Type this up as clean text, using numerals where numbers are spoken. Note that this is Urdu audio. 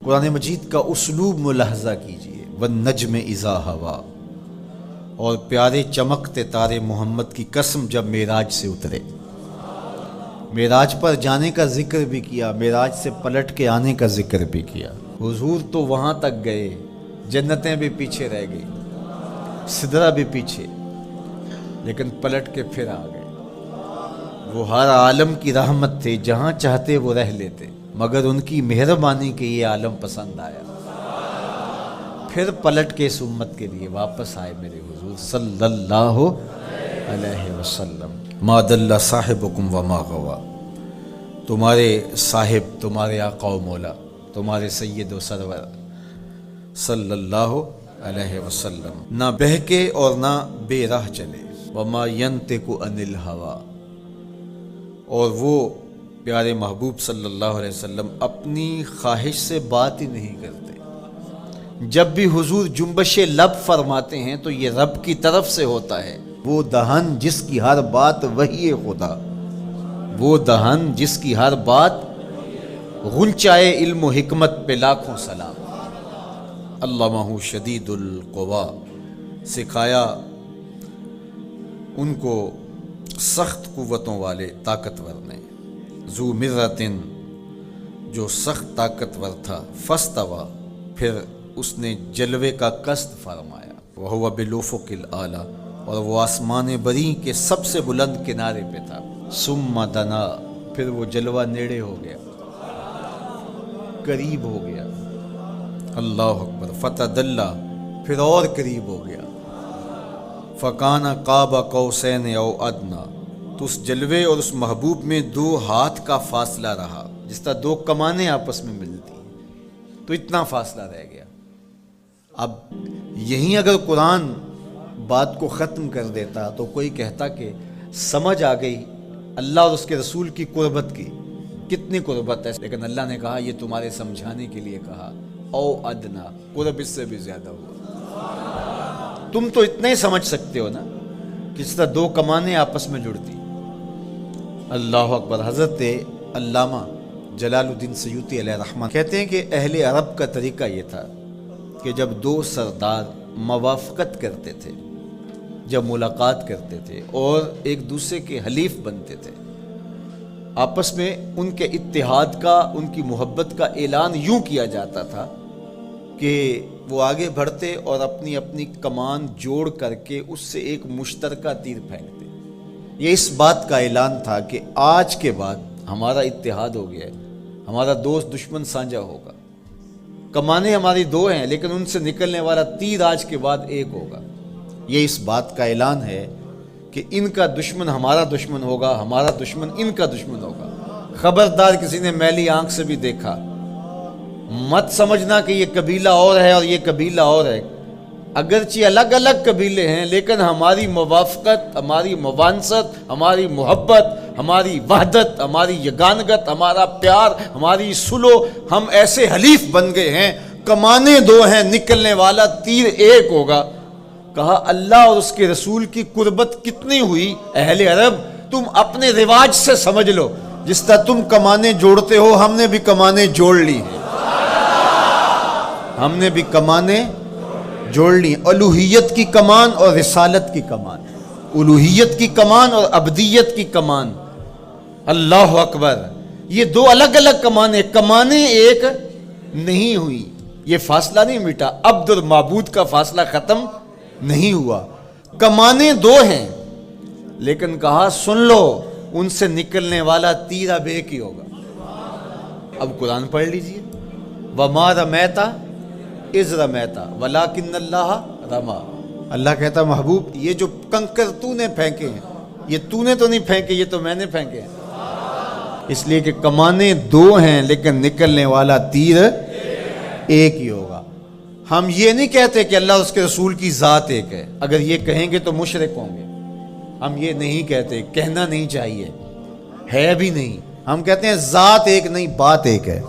قرآن مجید کا اسلوب ملاحظہ کیجئے، والنجم اذا ہوا، اور پیارے چمکتے تارے محمد کی قسم جب معراج سے اترے۔ معراج پر جانے کا ذکر بھی کیا، معراج سے پلٹ کے آنے کا ذکر بھی کیا۔ حضور تو وہاں تک گئے، جنتیں بھی پیچھے رہ گئی، سدرہ بھی پیچھے، لیکن پلٹ کے پھر آ گئے۔ وہ ہر عالم کی رحمت تھے، جہاں چاہتے وہ رہ لیتے، مگر ان کی مہربانی کے یہ عالم پسند آیا، پھر پلٹ کے اس امت کے لیے واپس آئے میرے حضور صلی اللہ علیہ وسلم۔ ما دل صاحبکم وما غوا، تمہارے صاحب، تمہارے آقا و مولا، تمہارے سید و سرور صلی اللہ علیہ وسلم نہ بہکے اور نہ بے راہ چلے۔ وما ینطق عن الہوی، اور وہ پیارے محبوب صلی اللہ علیہ وسلم اپنی خواہش سے بات ہی نہیں کرتے۔ جب بھی حضور جنبش لب فرماتے ہیں تو یہ رب کی طرف سے ہوتا ہے۔ وہ دہن جس کی ہر بات وحی خدا، وہ دہن جس کی ہر بات غنچائے علم و حکمت پہ لاکھوں سلام۔ علمہ شدید القوا، سکھایا ان کو سخت قوتوں والے طاقتور نے۔ ذو مرتن، جو سخت طاقتور تھا، فاستوی، پھر اس نے جلوے کا قصد فرمایا۔ وہو بالافق الاعلی، اور وہ آسمان بری کے سب سے بلند کنارے پہ تھا۔ ثم دنا، پھر وہ جلوہ نیڑے ہو گیا، قریب ہو گیا۔ اللہ اکبر۔ فتدلی، پھر اور قریب ہو گیا۔ فکان قاب قوسین او ادنی، تو اس جلوے اور اس محبوب میں 2 ہاتھ کا فاصلہ رہا، جس طرح 2 کمانیں آپس میں ملتی ہیں، تو اتنا فاصلہ رہ گیا۔ اب یہیں اگر قرآن بات کو ختم کر دیتا تو کوئی کہتا کہ سمجھ آ گئی اللہ اور اس کے رسول کی قربت کی، کتنی قربت ہے، لیکن اللہ نے کہا یہ تمہارے سمجھانے کے لیے کہا، او ادنا، قرب اس سے بھی زیادہ ہوا۔ تم تو اتنا ہی سمجھ سکتے ہو نا، کس طرح 2 کمانیں آپس میں جڑتی۔ اللہ اکبر۔ حضرت علامہ جلال الدین سیوطی علیہ رحمہ کہتے ہیں کہ اہل عرب کا طریقہ یہ تھا کہ جب 2 سردار موافقت کرتے تھے، جب ملاقات کرتے تھے اور ایک دوسرے کے حلیف بنتے تھے، آپس میں ان کے اتحاد کا، ان کی محبت کا اعلان یوں کیا جاتا تھا کہ وہ آگے بڑھتے اور اپنی اپنی کمان جوڑ کر کے اس سے ایک مشترکہ تیر پھینکتے۔ یہ اس بات کا اعلان تھا کہ آج کے بعد ہمارا اتحاد ہو گیا ہے، ہمارا دوست دشمن سانجا ہوگا، کمانیں ہماری 2 ہیں لیکن ان سے نکلنے والا تیر آج کے بعد ایک ہوگا۔ یہ اس بات کا اعلان ہے کہ ان کا دشمن ہمارا دشمن ہوگا، ہمارا دشمن ان کا دشمن ہوگا۔ خبردار کسی نے میلی آنکھ سے بھی دیکھا، مت سمجھنا کہ یہ قبیلہ اور ہے اور یہ قبیلہ اور ہے، اگرچہ الگ الگ قبیلے ہیں لیکن ہماری موافقت، ہماری موانست، ہماری محبت، ہماری وحدت، ہماری یگانگت، ہمارا پیار، ہماری صلح، ہم ایسے حلیف بن گئے ہیں، کمانیں 2 ہیں، نکلنے والا تیر ایک ہوگا۔ کہا اللہ اور اس کے رسول کی قربت کتنی ہوئی، اہل عرب تم اپنے رواج سے سمجھ لو، جس طرح تم کمانیں جوڑتے ہو ہم نے بھی کمانیں جوڑ لی ہیں، ہم نے بھی کمانیں جوڑ لی، الوہیت کی کمان اور رسالت کی کمان، الوہیت کی کمان اور عبدیت کی کمان۔ اللہ اکبر۔ یہ 2 الگ الگ کمانیں ایک نہیں ہوئی، یہ فاصلہ نہیں مٹا، عبد اور معبود کا فاصلہ ختم نہیں ہوا، کمانیں 2 ہیں، لیکن کہا سن لو ان سے نکلنے والا تیر اب ایک ہی ہوگا۔ اب قرآن پڑھ لیجئے، وَمَا رَمَيْتَ اِذْ رَمَيْتَ وَلَٰكِنَّ اللَّهَ رَمَىٰ۔ اللہ کہتا محبوب یہ جو کنکر تو نے پھینکے ہیں، یہ تو نے تو نہیں پھینکے، یہ تو میں نے پھینکے ہیں، اس لیے کہ کمانیں 2 ہیں لیکن نکلنے والا تیر ایک ہی ہوگا۔ ہم یہ نہیں کہتے کہ اللہ اور اس کے رسول کی ذات ایک ہے، اگر یہ کہیں گے تو مشرک ہوں گے، ہم یہ نہیں کہتے، کہنا نہیں چاہیے، ہے بھی نہیں، ہم کہتے ہیں ذات ایک نہیں، بات ایک ہے۔